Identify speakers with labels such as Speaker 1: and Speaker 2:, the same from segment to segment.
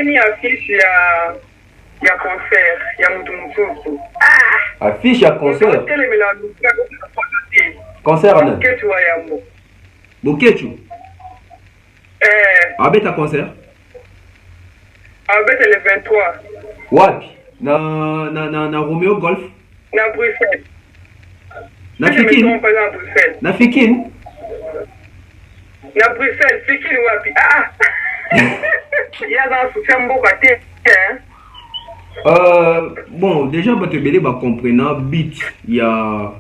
Speaker 1: ni affiche ya concert ya mtu mtupu.
Speaker 2: Affiche ya concert. Concert à
Speaker 1: Bokechu wa yambo.
Speaker 2: Bokechu. Abeta concert.
Speaker 1: Abeta le 23.
Speaker 2: Wapi? Na Romeo Golf.
Speaker 1: Na Bruxelles.
Speaker 2: Na Fikine. Na Fikine.
Speaker 1: Na Bruxelles, Fikine wapi? Il y a dans ce chambre côté.
Speaker 2: Bon, déjà, bah, te belé, bah, comprenant, beat, il y a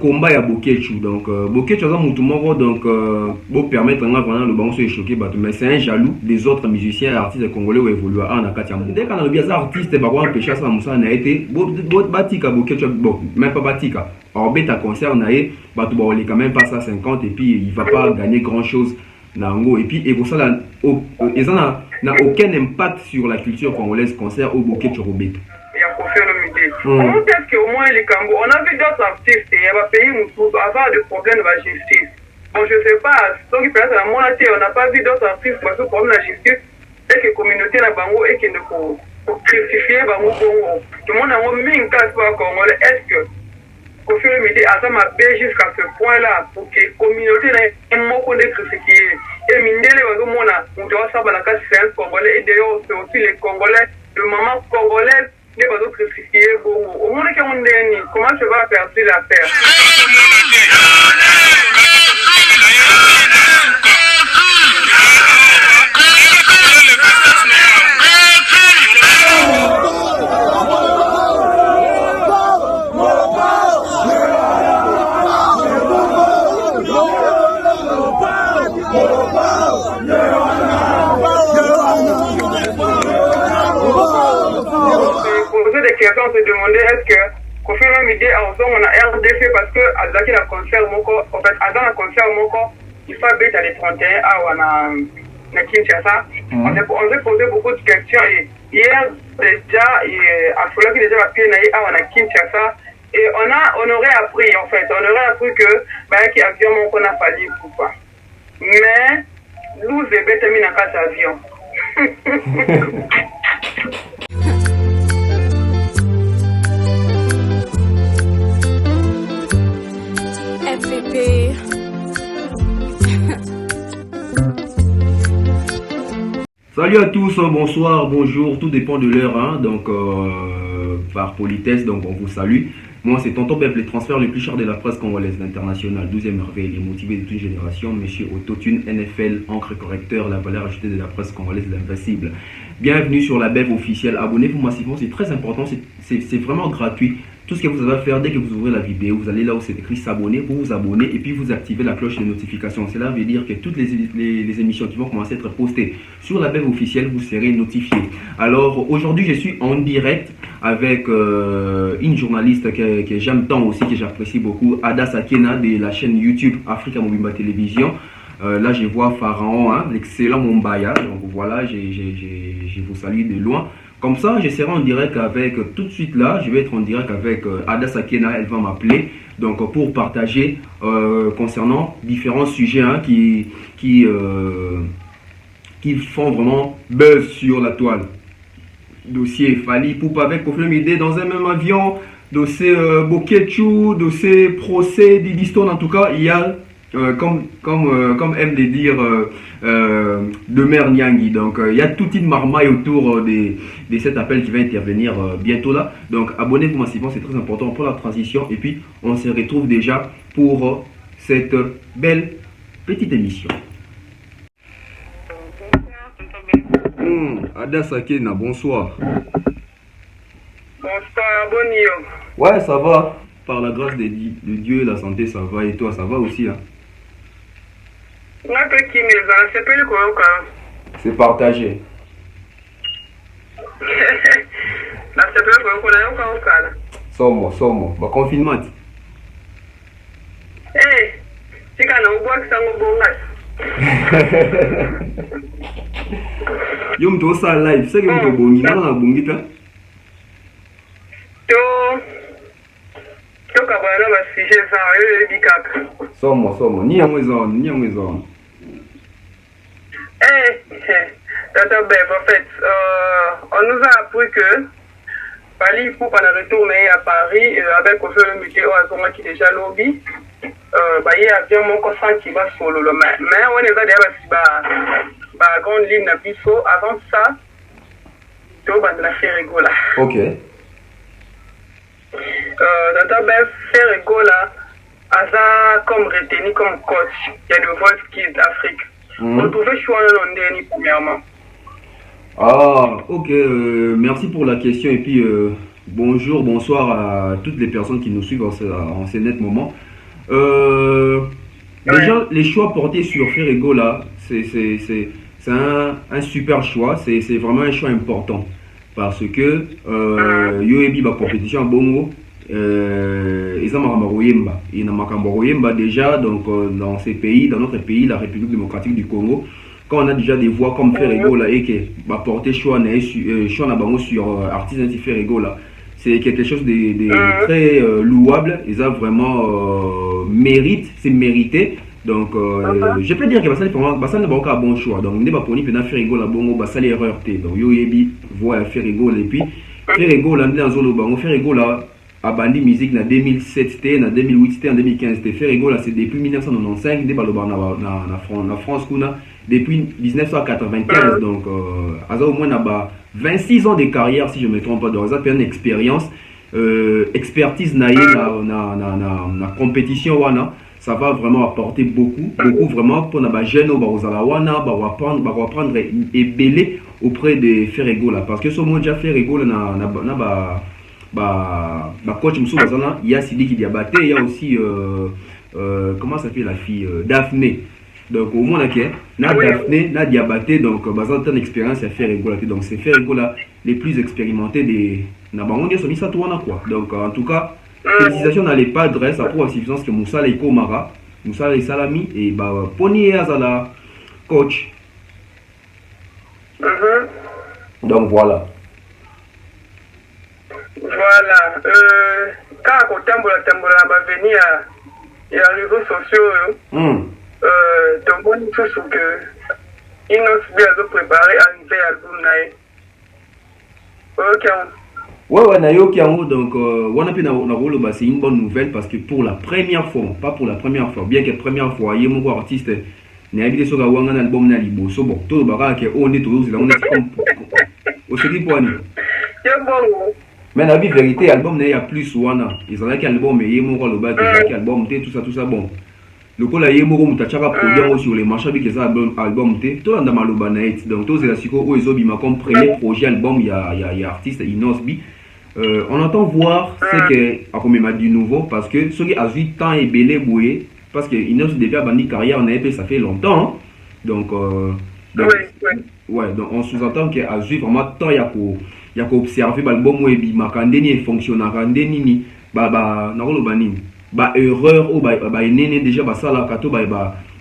Speaker 2: combat, il y a Bokechu. Donc, Bokechu, donc, pour permettre, vraiment, le ballon se choqué, bah, mais c'est un jaloux des autres musiciens et artistes congolais où évoluent à Nakati. Dès qu'on a bien artiste, bah, on empêcher ça, Moussa, n'a été, Batika, Bokechu, bon, même pas Batika. Orbet à concert, n'a été, bah, tu vas quand même pas à 50 et puis il va pas gagner grand chose. Et puis, et pour ça, ils n'a aucun impact sur la culture congolaise concert au bouquet Chorobet.
Speaker 1: Il y a peut-être qu'au moins les Cambos, on a vu d'autres artistes, il y a des pays où avoir des problèmes de la justice. Bon, je sais pas, donc peut-être à mon avis, on n'a pas vu d'autres artistes parce que problème de la justice, et que la communauté na bango et que pour crucifier bango Congo. Tout le monde a mis une case pour Congolais. Est-ce que Kofi Olomide a ça m'a jusqu'à ce point-là pour que la communauté n'ait pas de crucifier. Et Mindele va nous montrer, on doit savoir la case c'est un Congolais et d'ailleurs c'est aussi les Congolais, le maman congolaise, les va nous crucifier. Au moins qu'on est comment tu vas perdre l'affaire? On se demandait est-ce que Kofi Olomide on a RDC parce que Azaki la concert en fait Azan la concert il faut bête à les 31 à Kinshasa. On s'est posé beaucoup de questions et hier déjà à Fola qui déjà a pied à Kinshasa et on aurait appris en fait que qui avion qu'on a fallu ou pas. Mais nous c'est bête mis dans quatre avions.
Speaker 2: Salut à tous, bonsoir, bonjour, tout dépend de l'heure, hein, donc par politesse, donc on vous salue. Moi c'est Tonton Beb, les transferts les plus chers de la presse congolaise, l'international, 12e merveille, les motivés de toute une génération, monsieur Autotune, NFL, encre correcteur, la valeur ajoutée de la presse congolaise, l'invincible. Bienvenue sur la Beb officielle, abonnez-vous massivement, c'est très important, c'est vraiment gratuit. Tout ce que vous avez à faire dès que vous ouvrez la vidéo, vous allez là où c'est écrit s'abonner, vous vous abonnez et puis vous activez la cloche de notification. Cela veut dire que toutes les émissions qui vont commencer à être postées sur la Beb officielle, vous serez notifié. Alors aujourd'hui, je suis en direct avec une journaliste que j'aime tant aussi, que j'apprécie beaucoup, Ada Sakina de la chaîne YouTube Africa Mobimba Télévision. Là, je vois Pharaon, hein, l'excellent Mombaya. Donc voilà, je vous salue de loin. Comme ça, je serai en direct avec, tout de suite là, je vais être en direct avec Ada Sakina, elle va m'appeler, donc pour partager concernant différents sujets hein, qui font vraiment buzz sur la toile. Dossier Fali Poupa avec Kofi Olomide dans un même avion, dossier Bokechu, dossier procès d'Ibiston, en tout cas, il y a comme aime le dire de Mère Nyangui. Donc il y a toute une marmaille autour de cet appel qui va intervenir bientôt là. Donc abonnez-vous massivement, c'est très important pour la transition. Et puis on se retrouve déjà pour cette belle petite émission. Ada Sakina, bonsoir.
Speaker 1: Bonsoir, bonjour.
Speaker 2: Ouais, ça va. Par la grâce de Dieu, la santé, ça va. Et toi, ça va aussi hein? C'est partagé. Somo. Bah, confinement. Yo mto sa live, c'est que mto bongi, na bongi ta.
Speaker 1: To kabana ba sujet ça bikaka.
Speaker 2: Somo, ni amwe zone.
Speaker 1: Tata Bev, en fait, on nous a appris que Fali, pour retourner à Paris avec le météo à qui déjà lobby. Il y a bien mon consent qui va sur le mais on est déjà la grande ligne à Bissau. Avant ça, tu vas la faire rigoler.
Speaker 2: Ok.
Speaker 1: Tata Bev fait rigoler. Asa comme retenu comme coach, il y a de Voice Kids d'Afrique. On pouvait choisir Londres premièrement.
Speaker 2: Ah, ok, merci pour la question et puis bonjour, bonsoir à toutes les personnes qui nous suivent en ce net moment. Déjà, les choix portés sur Ferrego là, c'est un super choix, c'est vraiment un choix important parce que Yoebi va compétition à Bongo. Ils ont déjà donc dans ces pays, dans notre pays, la République démocratique du Congo, quand on a déjà des voix comme Ferrego là et qui va porter choix sur artistes Ferrego là, c'est quelque chose de très louable. Ils ont vraiment mérite, c'est mérité. Donc je peux dire que ça n'est pas un bon choix. Donc n'est pas pour nous Ferrego là bongo ça l'erreur donc Yoyebi voit Ferrego et puis Ferrego là dans zolo bango Ferrego là a bandi musique en 2007, en 2008, en 2015. Ferrego là c'est depuis 1995 en France depuis 1995. Donc au moins 26 ans de carrière si je ne me trompe pas. Donc ça fait une expérience, expertise na compétition wana. Ça va vraiment apporter beaucoup vraiment pour les jeunes va apprendre et belé auprès de Ferrego là parce que ce moment déjà Ferrego là coach il y a Sidi qui Diabaté, il y a aussi comment ça fait la fille Daphné. Donc au moins Daphné, na Diabaté, donc une expérience à Ferrego là. Donc c'est Ferrego là les plus expérimentés des quoi. Donc en tout cas félicitations dans les padres ça prouve la suffisance que Moussa Leiko Mara, Moussa et Salami et Pony Azala coach. Donc voilà.
Speaker 1: Voilà. Quand on va venir à les réseaux sociaux, donc on dit toujours que ils nous bien préparé à un nouvel album. Ok.
Speaker 2: Ouais, donc on a pu c'est une bonne nouvelle parce que pour la première fois, pas pour la première fois, bien que la première fois, il y a mon artiste n'a habité sur un album na libo, so bon, tout le baraque on est toujours là, on est comme au second point. Mais la vérité, l'album il y a plus wana. Ils ont un album mais il y a mon album, tout ça bon. Le coup là il y a mon mutachaka produit sur les marchés avec les albums tout dans maloba night. Donc tous les asiko où ils ont bima comme premier projet album il y a artiste Inosbi. On entend voir c'est que à combien du nouveau parce que ceux qui a vu temps et belé boué parce que Inos depuis a bandi carrière on a fait ça fait longtemps. Donc ouais, donc on sous-entend que a vu vraiment temps il y a qu'à observer l'album web makandeni fonctionne randeni erreur ou néné déjà ça là kato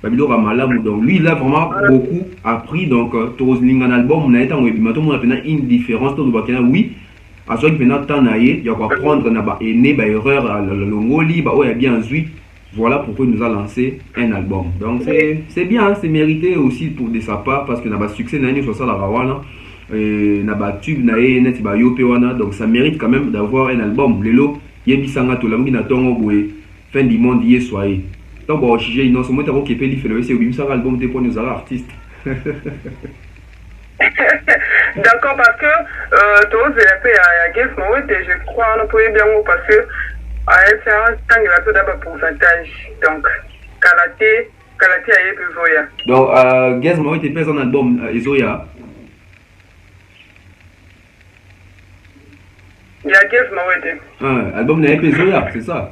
Speaker 2: bilora malamu. Donc lui il a vraiment beaucoup appris. Donc tous un album na etango web mato mona pena une différence to bakena oui à ce qui pena temps na il y a quoi prendre na erreur le ngoli oya bien zui. Voilà pourquoi il nous a lancé un album. Donc c'est bien, c'est mérité aussi pour de sa part parce que na succès na ni so ça la rawana. Donc ça mérite quand même d'avoir un album. Lelo yebisanga to lamungi na tongo boye fin du monde y soyez. Donc bon chije ino so mota ko kepeli felo c'est obimisa album te pour nous artistes.
Speaker 1: D'accord parce que tous les pays à Guess Mowet je crois on peut bien parce que à un temps il a tout d'abord pourcentage. Donc Kalaté a eu Zoya.
Speaker 2: Donc Guess Mowet est pas un album Zoya.
Speaker 1: Il y a Guess Mawete.
Speaker 2: Album n'a pas Zoya, c'est ça?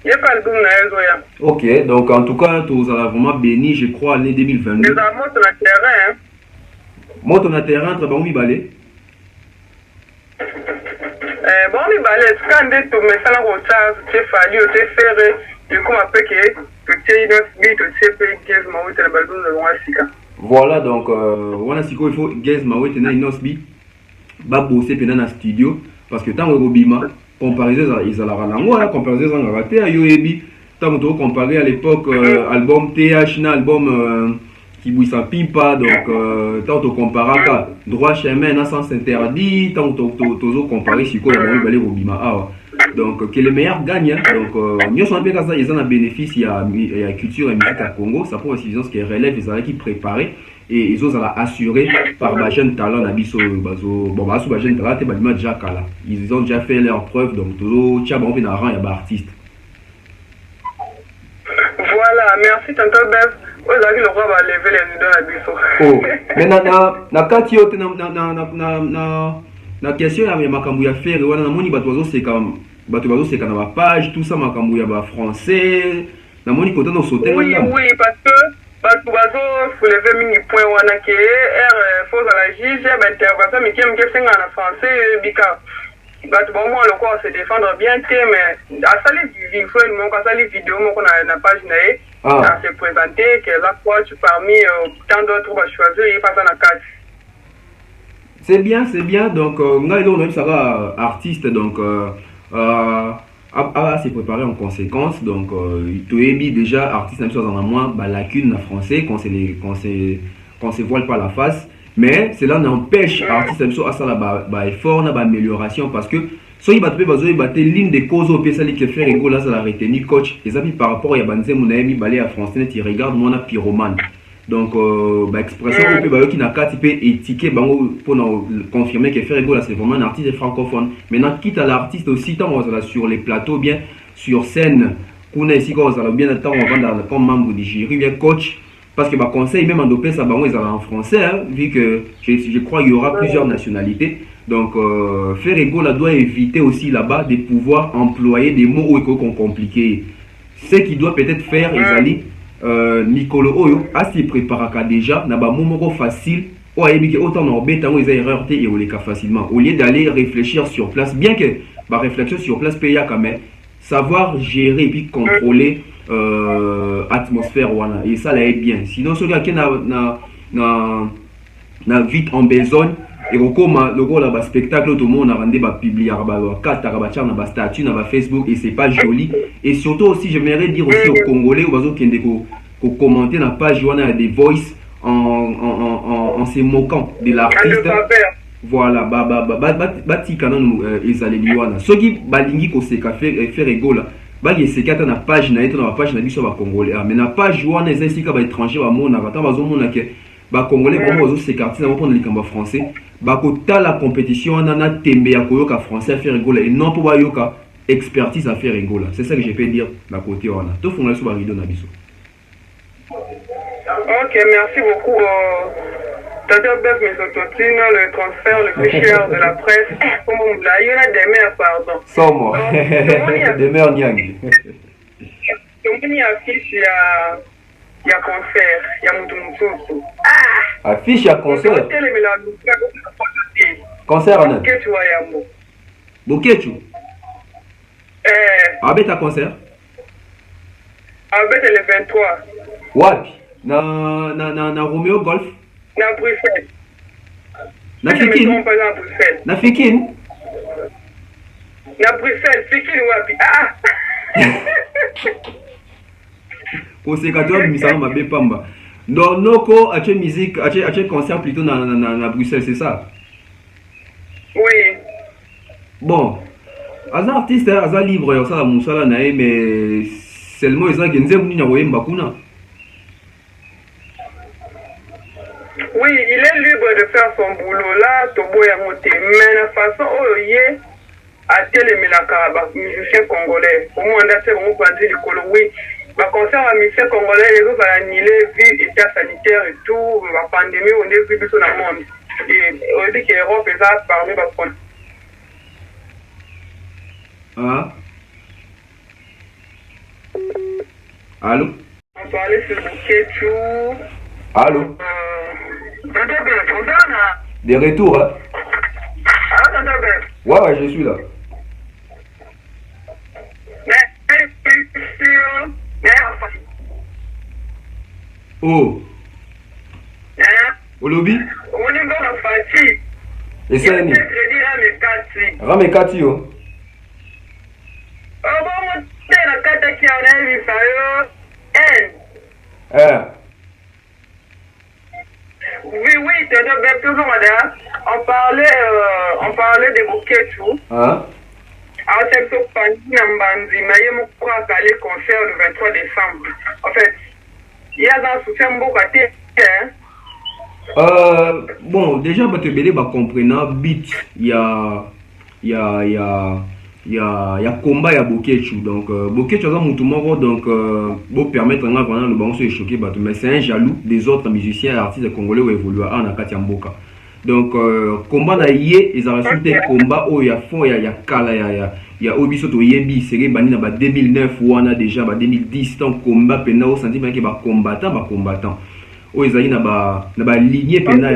Speaker 1: Il n'y a pas album n'a Zoya.
Speaker 2: Ok, donc en tout cas, tu as vraiment béni, je crois, l'année 2022.
Speaker 1: Tu as monté le terrain.
Speaker 2: Monte on a terrain, tu as bon, balai.
Speaker 1: Bon, mi balai, quand tu me fais la route, tu fallu, tu faire, du coup, après que tu es une tu sais que Guess Mawete, le album de Wanasika.
Speaker 2: Voilà, donc, Wanasika, il faut Guess Mawete, une osbi. Ba bosser pendant dans studio parce que tant que bima comparaison ils ont la rango comparaison en raté à yoebi Tant que comparé à l'époque, album TH, album qui bouille sa pipa, donc tant que comparé à droit chemin, à sens interdit, tant que comparé si quoi, il y a un Robima. Donc, que les meilleurs gagnent. Donc, nous sommes un peu comme ça, ils ont un bénéfice, il y a culture et musique à Congo, ça pour aussi ce qui relève, ils ont qui préparé. Et ils ont assuré par les jeunes talents Nabiso bon bah sous jeunes talents t'es déjà kala ils ont déjà fait leur preuve donc toujours tiens bon rang il y a artiste.
Speaker 1: Voilà, merci tonton Bev. Vous avez le droit de lever les yeux dans Nabiso.
Speaker 2: Oh, mais na kati yote na question ya makambo ya faire wana namoni bato c'est ka na ba page tout ça makambo ya ba français namoni côté no sauter.
Speaker 1: Oui, parce que bato bazo soulever mingi point wana ke faut à la juge intervention mais qui me senga na français bika bato ba moi le quoi se défendre bien mais à ça les vidéos mon ça les vidéos mon na page na à se présenter que là quoi tu parmi tant d'autres va choisir et pas na carte.
Speaker 2: C'est bien donc ngai on même ça va artiste donc s'est préparé en conséquence donc il déjà artiste même chose en moins lacune en français qu'on se voile pas la face mais cela n'empêche artiste même chose à ça là effort na amélioration parce que so il va ligne de cause au pesa li que faire ego là ça la retenir coach et ça par rapport à banze mon ami balé à français tu regarde moi na pyromane donc expression on peut qui n'a qu'à typer étiqueter pour confirmer que faire ego là c'est vraiment un artiste francophone maintenant quitte à l'artiste aussi tant on va sur les plateaux bien sur scène qu'on a ici quand on va bien attendre on va comme membre du jury bien coach parce que conseil même en dopé ça ils en français hein, vu que je crois il y aura plusieurs nationalités donc faire ego là doit éviter aussi là-bas de pouvoir employer des mots compliqués ce qu'il doit peut-être faire Ezali Nicolo Oyo a s'y préparé déjà n'a pas moment facile ou a émis autant en bête en erreur et au les cas facilement au lieu d'aller réfléchir sur place bien que ma réflexion sur place paye quand même savoir gérer et puis contrôler atmosphère voilà et ça là est bien sinon ce gars qui na vite en besogne et comme le gros là spectacle tout le monde a rendu publier carte na statut na Facebook et c'est pas joli et surtout aussi j'aimerais dire aussi aux Congolais aux bazo qui ont commenté na page wana des voice en se moquant de l'artiste voilà tika nanu ezaleli wana soki balingi ko seka faire ego là yesekata na page na eto na page na biso ba Congolais mais na page wana ezesika ba étranger ba mona kata bazo mona ke ba Congolais vraiment bazo s'écarter na prendre les cambas français bakota la compétition nana tembe ya koyoka français à faire rigola et non pour bayoka expertise à faire rigola c'est ça que je peux dire la côté wana to fongala so ba rido na biso.
Speaker 1: OK, merci beaucoup Tata Bev Mesototine, le transfert le plus cher de la presse. Comment on l'a, il y en a des mères, pardon.
Speaker 2: Sans moi. Des mères niang.
Speaker 1: Donc il y a affiche, il y a concert, il y a Moutoumoussou.
Speaker 2: Affiche à concert. Concert en un. Boketu. Abet à concert.
Speaker 1: Abet le 23.
Speaker 2: Wapi? Na Romeo Golf.
Speaker 1: Na Bruxelles.
Speaker 2: Na Fikin. Na Fikin.
Speaker 1: Na Bruxelles, Fikin wapi?
Speaker 2: Conséquateur misama mabe pamba. Noko ache musique, ache concert plutôt na Bruxelles, c'est ça?
Speaker 1: Oui.
Speaker 2: Bon. Aza artiste, aza libre, ça la musala nae mais seulement ils ont genze muni na wemba kuna.
Speaker 1: Oui, il est libre de faire son boulot là, Tobo Yamote. Mais la façon où il est, à Téléménaka, musicien congolais, au moins on a fait vraiment pointer du colo, oui. Ma concert à musicien congolais, les autres ont annulé, vu état sanitaire et tout, la pandémie, on est vu sur le monde. Et on dit que l'Europe est là parmi les France.
Speaker 2: Ah. Allô?
Speaker 1: On parlait sur le bouquet tout.
Speaker 2: Allô? Des retours, hein? Ouais, je suis là. Oh. Au lobby? Et ça, ni? Ramekati, oh.
Speaker 1: la carte qui en a vu N. Oui, oui, toujours, madame. On parlait de Boketu. Alors, c'est que Nambanzi, mais il m'a aller concert le 23 décembre. En fait, il y a dans ce soutien beaucoup
Speaker 2: bon, déjà, bah, te belé, bah, comprenant, bit, il y a combat, il y a Boketu. Donc, Boketu, donc, pour permettre à vraiment le ballon se choquer, bah, mais c'est un jaloux des autres musiciens et artistes congolais qui évoluent à Nakati Mboka. Donc, combat na yé, ils ont reçu des combats où il y a fond, il y a Kala, il y a Obisoto Yembi, c'est Bani na 2009 ou on a déjà 2010 tant combat pena au sentiment qu'il y a combattant. Où ils ont na lignée pena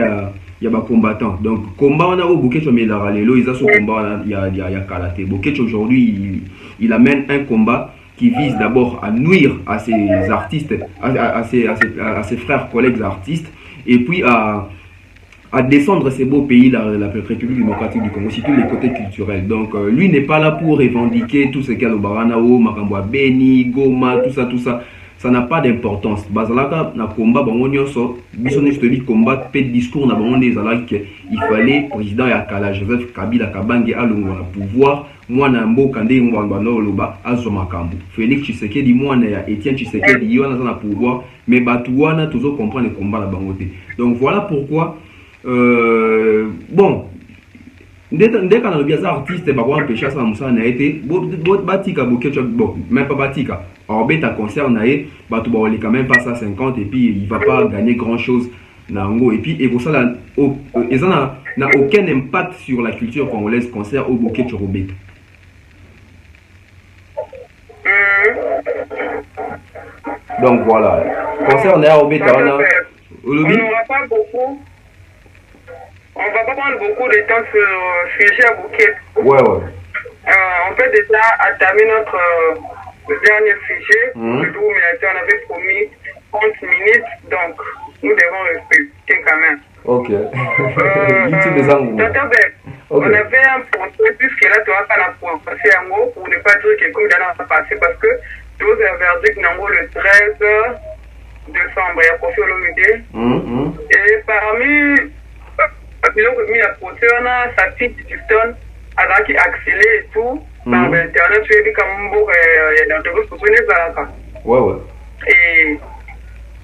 Speaker 2: il y a combattant. Donc, combat on a au Boketu mais la ralelo, ils ont ce combat il y a Kalate. Boketu aujourd'hui, il amène un combat qui vise d'abord à nuire à ses artistes, à ses frères, collègues artistes, et puis à descendre ces beaux pays, la République démocratique du Congo, surtout les côtés culturels. Donc, lui n'est pas là pour revendiquer tout ce qu'il y a au Baranao, Makambwa Beni, Goma, tout ça. Ça n'a pas d'importance. Bazalaka, na combat, bangonyoso, bisoni je te dis combat, pe discours, na bangoné, il fallait président Yakala, Joseph Kabila Kabange, alongo na pouvoir, moi na mbo kande ngwangwano loba, azo makambu. Félix Tshisekedi, moi na Etienne Tshisekedi, yo na pouvoir, mais batouana, toujours comprendre le combat la bangoté. Donc voilà pourquoi. Bon, dès qu'on a bien artiste, bah on peut chasser ça n'a été batika Boketu, bon même pas batika. Orbet à concert naé, bah tu vas quand même pas à 50 et puis il va pas gagner grand chose nango et puis et pour ça là, et ça n'a aucun impact sur la culture congolaise concert au Boketu Robet. Donc voilà, concert naé Orbet
Speaker 1: on n'aura pas beaucoup. On va pas prendre beaucoup de temps sur le sujet à Boketu.
Speaker 2: Ouais.
Speaker 1: On peut déjà entamer notre dernier sujet. Le tour militaire, on avait promis 30 minutes, donc nous devons respecter quand même.
Speaker 2: Ok.
Speaker 1: On avait un point, puisque là, tu vas pas la point passer en gros pour ne pas dire que comme il y en a passé, parce que tu as un verdict en gros le 13 décembre, il y a Kofi Olomide. Et parmi la procès, on a sa fille Houston, qui a accéléré et tout. Par internet, tu as dit comme
Speaker 2: ouais.
Speaker 1: Et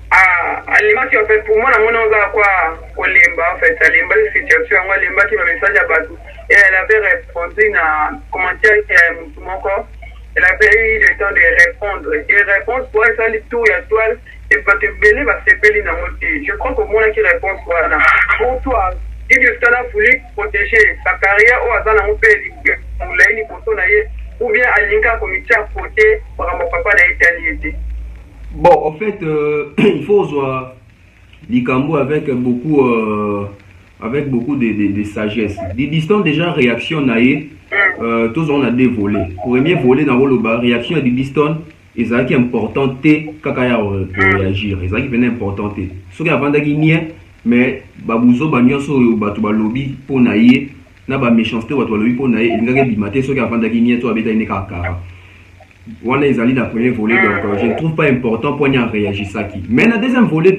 Speaker 1: à l'image, en fait, pour moi, on a quoi au Limba, en fait, à Limba, situation, moi, Limba qui m'a message à Batou. Et elle avait répondu à commentaire qui est mon corps. Elle avait eu le temps de répondre. Et réponse, pour elle, ça, les tours et toile, et pas te belé, va se peler dans mon thé. Je crois qu'au moins, qui répond, voilà. Pour toi, il a voulu protéger sa carrière au hasard dans mon pays, ou bien à l'inka comité à côté pour mon papa d'Italie.
Speaker 2: Bon, en fait, il faut voir l'Ikambo avec beaucoup de sagesse. Des distances déjà réaction naïe, tous on a des volets. Premier volet dans le bas, réaction à des distances, et ça qui est important, kakaya pour réagir. Et ça qui est important, ce qui est avant d'agir. Mais babuzo banyoso batu balobi po naie na ba méchanceté batu balobi po naie ngaka bimate soki avant d'agir to abeta ine kakara wana ezali na premier volet. Donc je ne trouve pas important pour nya réagir ça qui. Mais na deuxième volet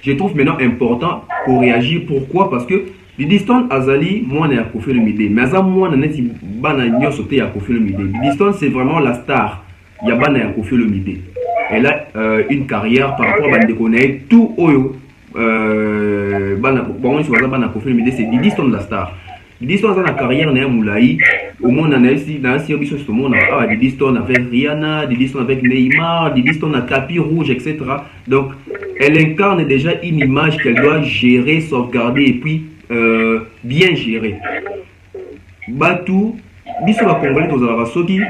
Speaker 2: je trouve maintenant important pour réagir. Pourquoi? Parce que les distances azali moi na Kofi Olomide mais aza moi na neti bana nyoso te ya Kofi Olomide. Les distances c'est vraiment la star ya bana ya Kofi Olomide. Elle a une carrière par rapport à bande connaît tout oyo bon si vous avez Kofi Olomide c'est Didi Stone la star. Didi Stone dans la carrière n'a moulaï au monde on a ici dans si obiso tout le monde a Didi Stone avec Rihanna, Didi Stone avec Neymar, Didi Stone a tapis rouge etc. Donc elle incarne déjà une image qu'elle doit gérer, sauvegarder et puis bien gérer. Batu biso ba congolais to za soki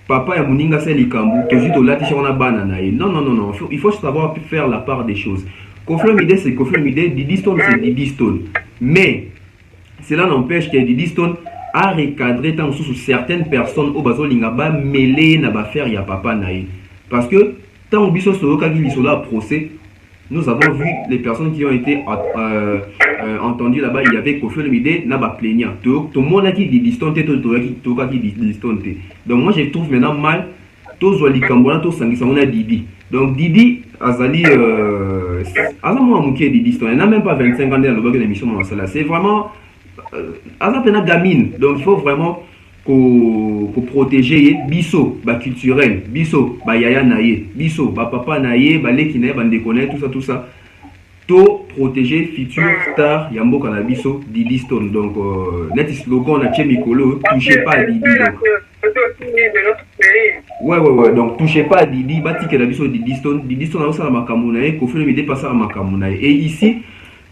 Speaker 2: papa ya muninga c'est likambu to zito lati on a banana. Non, il faut savoir faire la part des choses. Kofi Olomide c'est Kofi Olomide, Didi Stone c'est Didi Stone. Mais cela n'empêche que Didi Stone a recadré tant sous certaines personnes au bazo lingaba mêlé na ba faire ya papa naï. Parce que tant biso solo kagi lisola procès, nous avons vu les personnes qui ont été entendues là-bas, il y avait Kofi Olomide na ba plaignant. Tout le monde a dit Didi Stone, tout qui Didi Stone. Donc moi je trouve maintenant mal tozwa likambo wana tosangisa ngo na Didi. Donc Didi azali aza mwa muke Didi, il n'a même pas 25 ans dans le émission Mansala. C'est vraiment aza pena gamine. Donc il faut vraiment ko protéger biso ba culturel, biso ba yaya naye, biso ba papa naye, ba leki naye, ba ndekone, tout ça. To protéger futur star Yambo Canabiso Didi Stone. Donc net slogan na Mikolo, touchez pas à Didi. Ouais, donc touchez pas à Didi, bati Canabiso Didi Stone a aussi la Makamunae, Kofi Olomide passe à Makamunae. Et ici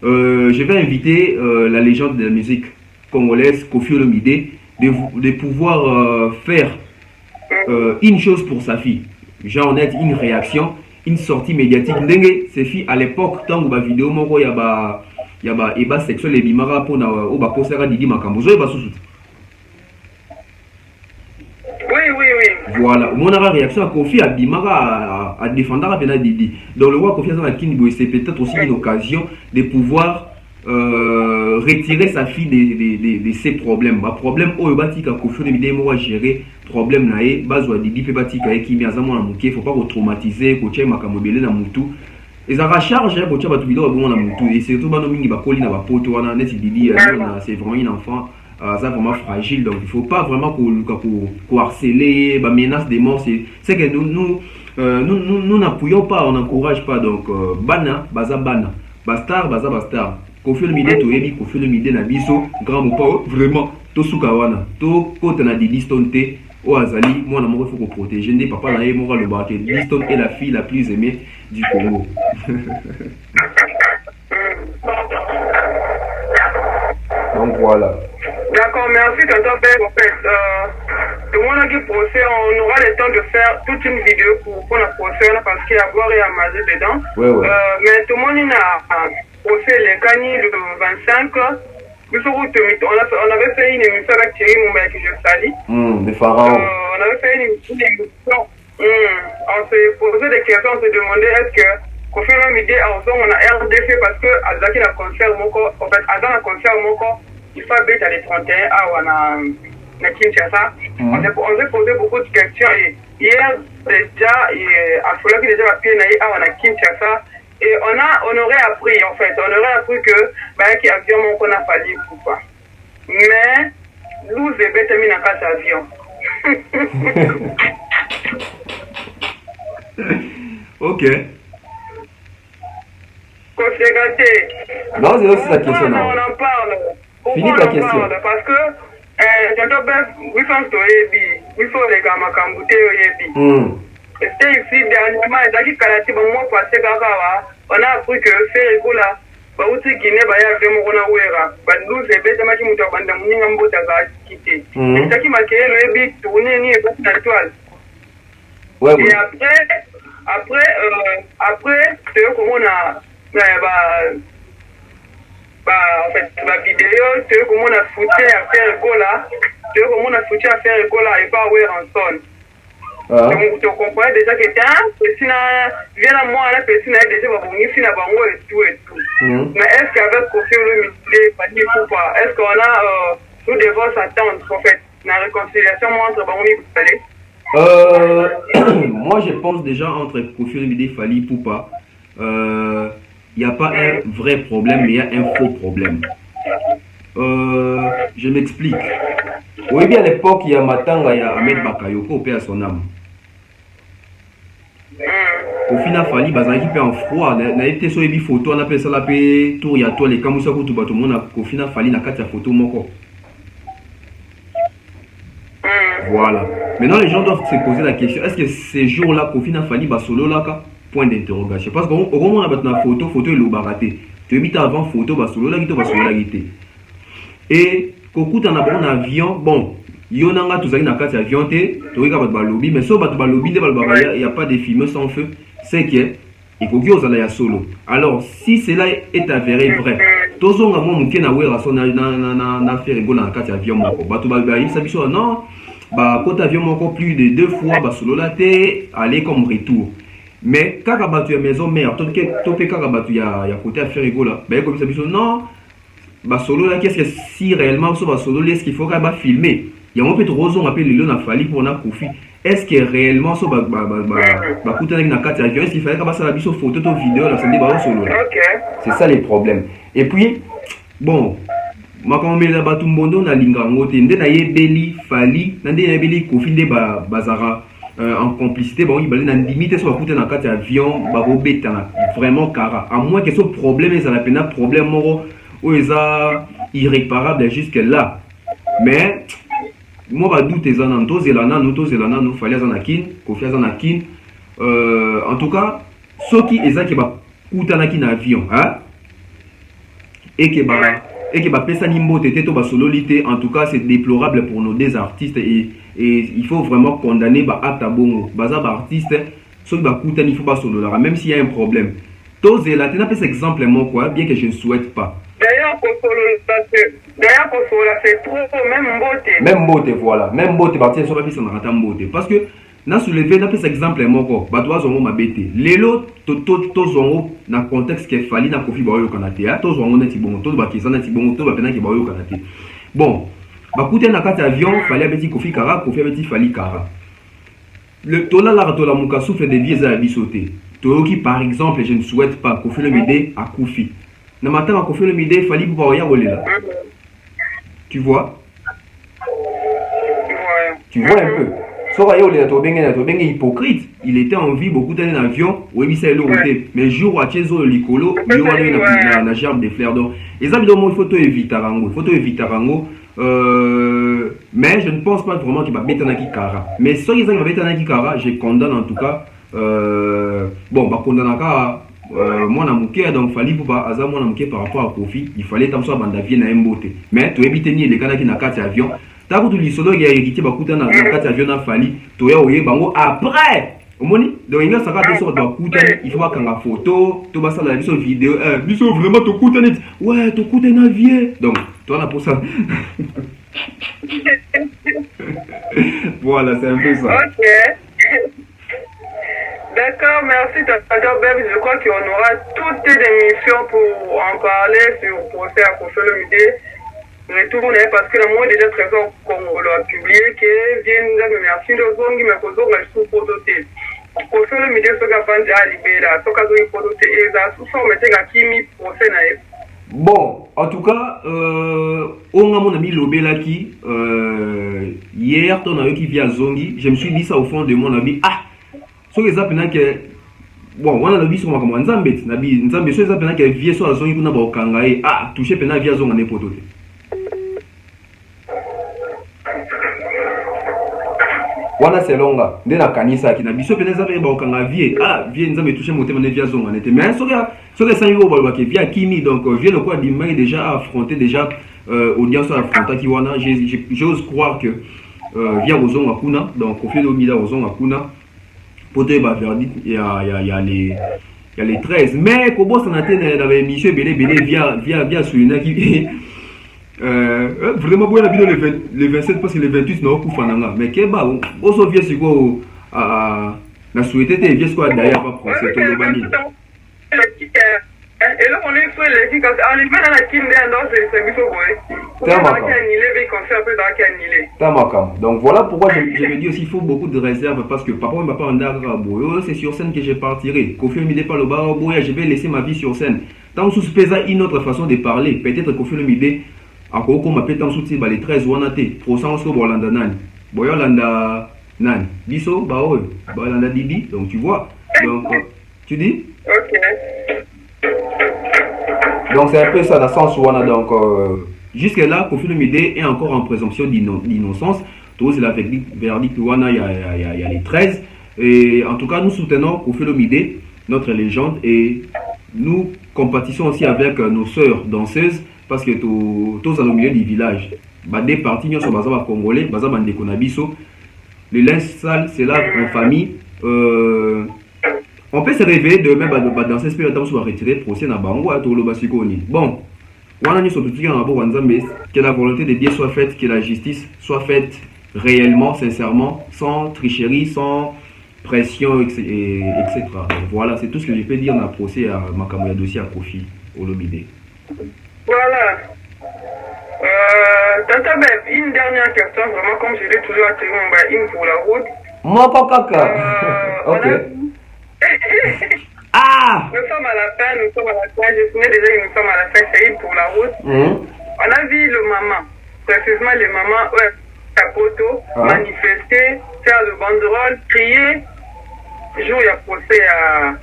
Speaker 2: je vais inviter la légende de la musique congolaise Kofi Olomide de pouvoir faire une chose pour sa fille. Genre net une réaction, une sortie médiatique. Ndenge ces filles à l'époque tant ba vidéo moko ya ba eba sexuel et bimara pona o ba posera Didi makambo zo ba susu.
Speaker 1: Oui.
Speaker 2: Voilà, mon réaction à Kofi à bimara à défendre à Didi. Donc le roi Kofi a kini bo c'est peut-être aussi une occasion de pouvoir retirer sa fille de ses problèmes. Ba problème o batika Kofi Olomide mo gérer problème nae bazwa Didi pe batika ekimi azamo na muke, faut pas ko traumatiser ko tchema kamobele na mutu. Et ça recharge ko tchaba tu vidéo bon na mutu et surtout bano mingi ba koli na ba poto wana net Didi c'est vraiment un enfant ça vraiment fragile, donc il faut pas vraiment ko harceler, ba menace de mort, c'est que nous n'appuyons pas, on n'encourage pas, donc bana baza bana bastar baza bastar Kofi Olomide to yebi Kofi Olomide na biso grand mopa vraiment to suka wana to kota na Didi Stone te o azali mwana moko faut ko protéger ndé papa na ye moko le baké. Didi Stone est la fille la plus aimée du Congo. Donc voilà.
Speaker 1: D'accord, merci tonton Ben. En fait, le monde qui procès, on aura le temps de faire toute une vidéo pour la procès parce qu'il y a à boire et à manger dedans.
Speaker 2: Ouais.
Speaker 1: Mais tout le monde a procès les Kani le 25. On avait fait une émission avec Thierry Moumé que je salue.
Speaker 2: Des pharaons.
Speaker 1: On avait fait une émission. On s'est posé des questions, on s'est demandé est-ce que Kofi Olomide on a RDC parce que Azaki la concert mon corps, en fait, Azaki la concert mon corps. Il faut être les 31 à Kinshasa. On s'est posé beaucoup de questions. Et hier, déjà, à Fola qui déjà a pied à Kinshasa. Et on aurait appris, en fait, que qui avion qu'on a fallu ou pas. Mais, nous, c'est bête mis dans quatre avions.
Speaker 2: Ok.
Speaker 1: Non,
Speaker 2: c'est aussi la question.
Speaker 1: On en parle.
Speaker 2: Finis ta question.
Speaker 1: Parce que il faut les gars m'acambouter c'était ici dernièrement on a appris que c'est rigolo ba uti Guinée ba ya vemo kona wera ba nous c'est bête maki muto banda muninga mbota za kité c'est qui marqué le ebi tourner ni ba na étoile. Ouais. Et après c'est comment on a en fait la vidéo c'est comment on a foutu à faire gola c'est comment on a foutu à faire gola et pas ouais en son. Donc tu comprends déjà que c'est vient à moi la personne a déjà babongi sina bango et tout. Mais est-ce qu'avec Kofi Olomide pas dit ou pas est-ce qu'on a nous devons s'attendre en fait la réconciliation entre bango et Fali?
Speaker 2: Moi je pense déjà entre Kofi Olomide et Fali Poupa il n'y a pas un vrai problème, mais il y a un faux problème. Je m'explique. Oui, bien à l'époque, il y a Matanga, il y a Ahmed Bakayoko, paix à son âme. Au final, Fali, Bazangi paix en froid. Il a été sur les photos, on appelle ça la paix, tour, il y a toi, les Kamoussa, tout le monde, au final, Fali n'a qu'à ta photo, mon. Voilà. Maintenant, les gens doivent se poser la question est-ce que ces jours-là, au final, Fali, Basolo, là, point d'interrogation parce qu'au moment où on a battu la photo il est baraté tu habites avant photo basolo la guité basolo la guité et koku t'en as un avion bon yonanga tout ça na carte avion té tu regardes bat lobby mais so bat lobby de il y a pas de fumée sans feu c'est que et koki ozala ya solo alors si cela est avéré vrai tozonga mo muke na wera so na faire rigoler na carte avion moko batu ba ça biso non ba côté avion moko plus de 2 fois basolo la té aller comme retour. Mais quand tu as maison mère, tu peux quand ya côté à faire rigolo là. Ben comme ça non. Bah solo là qu'est-ce que si réellement sur solo est-ce qu'il faut qu'il va filmer. Il y a un peu de raison appelé le lion a fallu pour na Kofi. est-ce que réellement so bakutana na kati avion, est-ce qu'il fallait que ça la biso photo to vidéo là, ça dit ba solo là. C'est ça les problèmes. Et puis bon, makamela batu mbondo na lingango te nde na yebeli fali na nde na yebeli kofi nde bazara en complicité bon ibali na limite so bakutana na kati avion ba robetana vraiment kara à moins que ce problème ça la pena problème moko ou eza irréparable jusque là. Mais moi ba doute ezana tozelana no fali azana kin kofi azana kin en tout cas soki ezaki ba kutana kin avion hein et que ba pesa nimbo tete to ba sololité. En tout cas c'est déplorable pour nos deux artistes et il faut vraiment condamner ba atabongo baza ba artiste soki ba kutana il faut ba solola même s'il y a un problème tozela tena pesa exemple moi quoi bien que je ne souhaite pas.
Speaker 1: D'ailleurs, pour cela, c'est trop, même
Speaker 2: beauté, voilà. Même beauté, partir sur la piste, on a beauté. Parce que, na soulevé, na pris exemple, moi, quoi. Bah, toi, zongo, ma bête. Lélo, to zongo, na contexte qu'il fallait, na kofi, bah, yo, kanate. To zongo, na tibon, to ba kisa, na tibon, to ba pena, ki, bah, yo, kanate. Bon. Bah, coûter na kati avion, fallait, petit kofi, kara, kofi, petit, fallait, kara. Le tola, la, tola, mouka, souffle des vies à la bisoté. Qui, par exemple, je ne souhaite pas, kofi, le m'aider à kofi. Na matin, à kofi, le m'aider, fallait, pour voir, là. Tu vois? Tu vois un peu. Sorayo le hypocrite. Il était en vie beaucoup d'années en avion. Oui, c'est l'eau. Mais jour où tu es licolo, il y a une gerbe de fleurs d'or. Et ça, il faut éviter Rango. Il faut éviter Rango. Mais je ne pense pas vraiment qu'il va mettre un kara. Mais si il va mettre un kara, je condamne en tout cas. Bon, bah condamne moi na donc fallait pour pas azar moi na par rapport à Kofi, il fallait tant soit bandavie na mbote. Mais tu éviter ni les kana qui na carte avion. Ta ko li solo ya hérité ba kuta na carte avion na fali, to ya oye bango après. Omoni donc il y a ça ka de sorte ba kuta, il faut pas kanga photo, to ba ça la vidéo, biso vraiment to kuta net. Ouais, to kuta na vie. Donc toi là pour ça. Voilà, c'est un peu ça.
Speaker 1: OK. D'accord, merci Dr. Beb. Je crois qu'on aura toutes les émissions pour en parler sur le procès à Kofi Olomide. Retourner parce que le mot déjà très fort qu'on l'a publié que vient de merci de zongi mais qu'on a sous prototé. Kofi Olomide ce qu'a fait à libérer, ce qu'a fait prototé et ça sous forme de kimi procès naïf.
Speaker 2: Bon, en tout cas, on a mon ami Lobelaki hier, ton ami qui vient à Zongi, je me suis dit ça au fond de mon avis. Ah, so les appels que bon on a la vie sur moi nzambe nzambe so les appels que vie sur azongi kuna ba okangaye ah toucher pena vie azonga ne poto te wana selonga nde na kanisa ki na biso pena za ba okanga vie ah vie nzambe toucher motema ne vie azonga ne te mais so que ça yo ba ke vie kimi donc vie le quoi dimai déjà affronter déjà audience affronter ki wana j'ose croire que vie ozonga kuna donc Kofi Olomide ozonga kuna. Pour te verdict, il y a les 13. Mais comme ça n'a été dans l'émission, via Souina qui vraiment bon la vidéo le 27 parce que le 28 non coup fananga. Mais que bah on se vient sur quoi à la souhaité te vient quoi d'ailleurs pas procès tout le bani.
Speaker 1: Et là on est sur les qui quand on est dans la kinde dans ce service au
Speaker 2: donc voilà pourquoi je me dis aussi il faut beaucoup de réserve parce que papa m'a pas en boyo c'est sur scène que je partirai Kofi Olomide par le bas boya je vais laisser ma vie sur scène tant sous pesa une autre façon de parler peut-être Kofi Olomide encore comme m'appelle tant sous les 13 wanate pour ça on se bolanda nani boyo landa nani biso ba landa didi donc tu vois donc tu dis donc c'est un peu ça dans le sens où on a donc jusque là Kofi Olomide est encore en présomption d'innocence. Tous la verdict il y a les 13 et en tout cas nous soutenons Kofi Olomide, notre légende, et nous compatissons aussi avec nos sœurs danseuses parce que tous au milieu du village des parties nous sommes congolais baza bandeko na biso le linge sale c'est là en famille. On peut se réveiller demain dans cette période où on va retirer procès na bango à tout le basikoni. Bon, on a mis surtout que la volonté de Dieu soit faite, que la justice soit faite réellement, sincèrement, sans tricherie, sans pression, etc. Voilà, c'est tout ce que je peux dire dans le procès à Makamoya dossier à Kofi Olomide.
Speaker 1: Voilà. Tata Beb, une dernière question, vraiment comme je l'ai toujours attiré, une pour la route.
Speaker 2: Moi, kaka. Ok. Ah!
Speaker 1: Nous sommes à la fin, nous sommes à la fin. Je souviens déjà que nous sommes à la fin, c'est pour la route. On a vu le maman, précisément les mamans, à Poto, manifester, faire le banderole, crier. Jour, il y a procès à.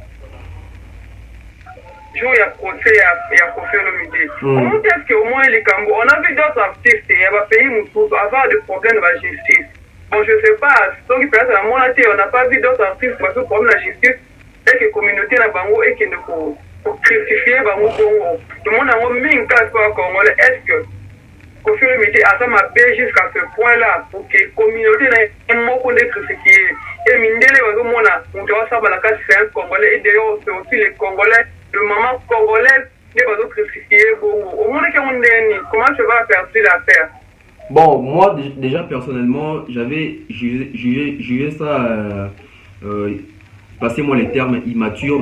Speaker 1: Jour, il y a procès à Kofi Olomide. Comment est-ce qu'au moins les Cambos, on a vu d'autres artistes, il y a pays Moutou, avoir des problèmes de la justice. Bon, je ne sais pas, donc peut-être à mon avis, on n'a pas vu d'autres artistes parce que le problème de la justice, et que la communauté n'a pas et qu'il ne faut crucifier Bango Congo. Le monde a mis une casse pour le Congolais. Est-ce que Kofi Olomide a ça m'a payé jusqu'à ce point-là pour que la communauté n'ait un mot pour les crucifier? Et Mindele, on doit savoir la casse, c'est un Congolais, et d'ailleurs, c'est aussi les Congolais. Le maman congolaise n'est pas crucifié. Au monde comment tu vas percer l'affaire?
Speaker 2: Bon, moi déjà personnellement, j'avais jugé ça, passez-moi les termes immatures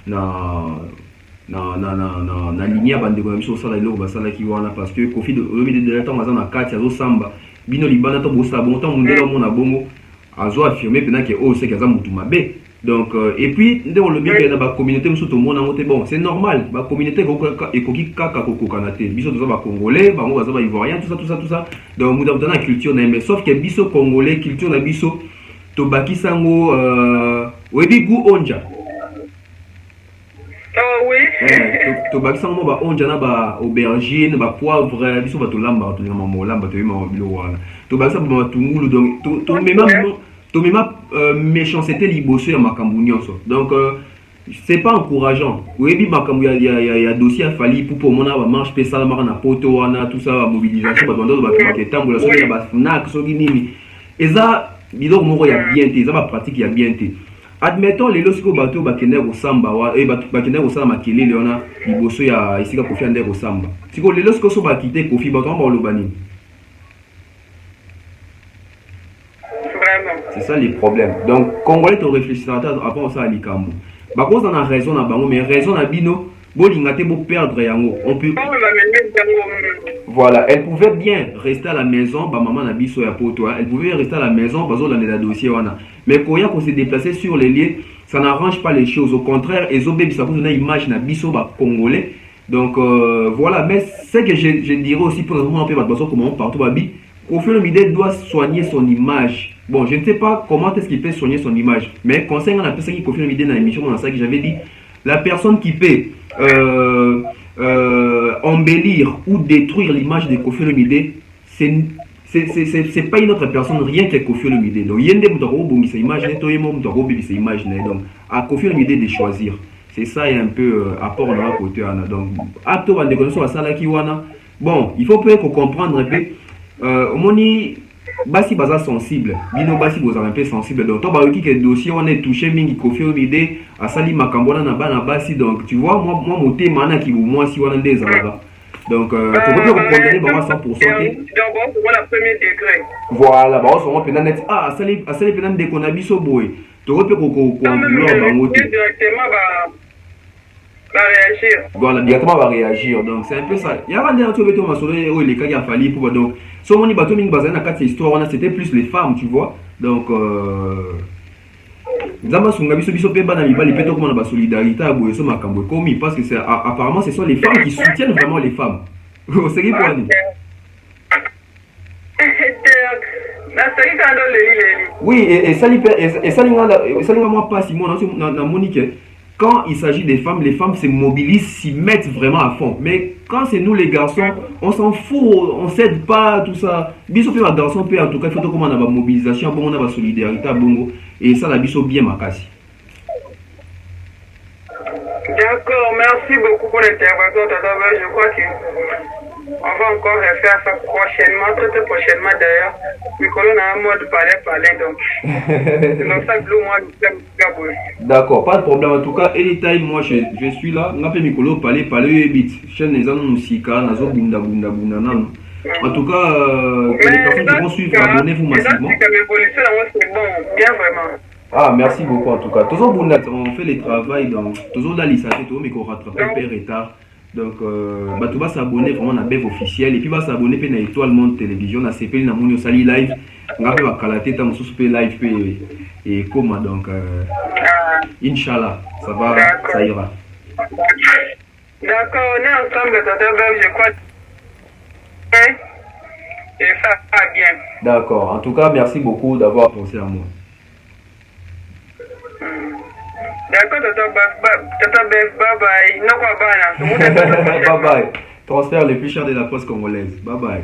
Speaker 2: na ligne ya bandeko na biso osala eloko basalaki wana parce que Kofi Olomide de ntango aza na kati azosamba bino libanda to bosala bongo ntango mondele omona bongo azo affirme mpena ke oyo seki aza motu mabe. Donc, et puis, on le bien dans la communauté, bon, c'est normal. La communauté est kaka kokokanate. Biso tout ça va congolais, bah on va ivoirien, tout ça. Donc, nous avons la culture mais sauf que biso congolais, culture na biso, to baki sango, webi gu onja.
Speaker 1: Oh oui.
Speaker 2: To baki sango ba onja na ba aubergine, ba poivre, biso ba to lamba, to lamba, to yema bilo wana. To baki sango ba tungulu, donc to même Tomima méchanceté liboso ya makambu nyonso. Donc c'est pas encourageant. Oui, makambu ya dossier a fallu pour mona ba marche pe sala mara na poto wana tout ça mobilisation ba bando ba maketambo la soki ba fnak soki nini. Eza biloko moko ya bien te, eza ba pratique ya bien te. Admettons les lorsque bato ba kende ko samba wa e ba kende ko sala makelele wana liboso ya isika Kofi ande ko samba. Siko les lorsque so ba kite Kofi ba tomba olobani. C'est ça les problèmes. Donc, Congolais te réfléchissent avant ça à l'Ikambo. Par contre, on a raison à Bango, mais raison à Bino, Bolingate pour perdre Yango. On peut. Voilà, elle pouvait bien rester à la maison, bah maman n'a biso ya poto, elle pouvait rester à la maison, parce qu'on a des dossiers wana. Mais quand il y a qu'on s'est déplacé sur les lieux, ça n'arrange pas les choses. Au contraire, ils ont bien ça vous donner une image na biso ba Congolais. Donc voilà, mais c'est que je dirais aussi pour le moment comment partout babi. Kofi Olomide doit soigner son image. Bon, je ne sais pas comment est-ce qu'il peut soigner son image. Mais concernant la personne qui Kofi Olomide dans l'émission, dans ça que j'avais dit, la personne qui peut embellir ou détruire l'image de Kofi Olomide, c'est pas une autre personne, rien que Kofi Olomide. Donc, il y a des gens qui ont image, des image. Donc, à Kofi Olomide de choisir. C'est ça, il y a un peu apport dans la côté. Donc, acte de connaissance à ça qui wana. Bon, il faut peut-être comprendre un peu. Omoni basi baza sensible bino basi boza un peu sensible donc to ba yoki que dossier on est touché mingi Kofi Olomide asali makambo na bana basi donc tu vois moi motema na ki moi si wana ndeza là donc tu peux condamner ba 100%
Speaker 1: donc on a premier degré
Speaker 2: voilà ba on se pena net asali pena de konabiso boy to peut ko ba moté
Speaker 1: directement va réagir.
Speaker 2: Voilà, directement va réagir. Donc c'est un peu ça. Il y a un dernier truc où les cas qui a fallu pour donc so moni bateau mingi bazana na kati histoire c'était plus les femmes, tu vois. Donc Zama sunga biso pe bana mibali pe to comme na solidarité à boyeso makambo komi parce que c'est apparemment ce sont les femmes qui soutiennent vraiment les femmes. Vous savez quoi ni? Oui, et ça moi pas si moi na Monique. Quand il s'agit des femmes, les femmes se mobilisent, s'y mettent vraiment à fond. Mais quand c'est nous les garçons, on s'en fout, on ne cède pas, tout ça. Biso fait la garçon, en tout cas, il faut qu'on a la mobilisation, on a la solidarité à Bongo. Et ça, la biso bien ma casse.
Speaker 1: D'accord, merci beaucoup pour l'intervention. Je crois qu'on va encore refaire ça prochainement, très prochainement d'ailleurs. Mikolo na un mode parler donc. Donc ça, moi,
Speaker 2: d'accord, pas de problème. En tout cas, anytime, moi je suis là. On a fait Mikolo parler vite. Chaîne les anos musika, nazo bunda nan. En tout cas, que les personnes qui vont suivre, abonnez-vous massivement.
Speaker 1: C'est bon, bien vraiment.
Speaker 2: Ah, merci beaucoup en tout cas. Toujours bon, on fait les travail donc toujours dans l'ISAT, mais qu'on rattrape un peu retard. Donc, tu vas s'abonner vraiment à BEV officiel et puis va s'abonner à Étoile Monde Télévision, à CPL, à Mouni Sali Live, ngape bakala te ta mosusu pe live pe et comment donc Inch'Allah ça va, ça ira.
Speaker 1: D'accord, on est ensemble, Tata Beb, je crois. Et ça va bien.
Speaker 2: D'accord, en tout cas merci beaucoup d'avoir pensé à moi.
Speaker 1: D'accord, Tata Beb, bye bye. Non, quoi, bye.
Speaker 2: Bye bye. Transfert le plus cher de la poste congolaise. Bye bye.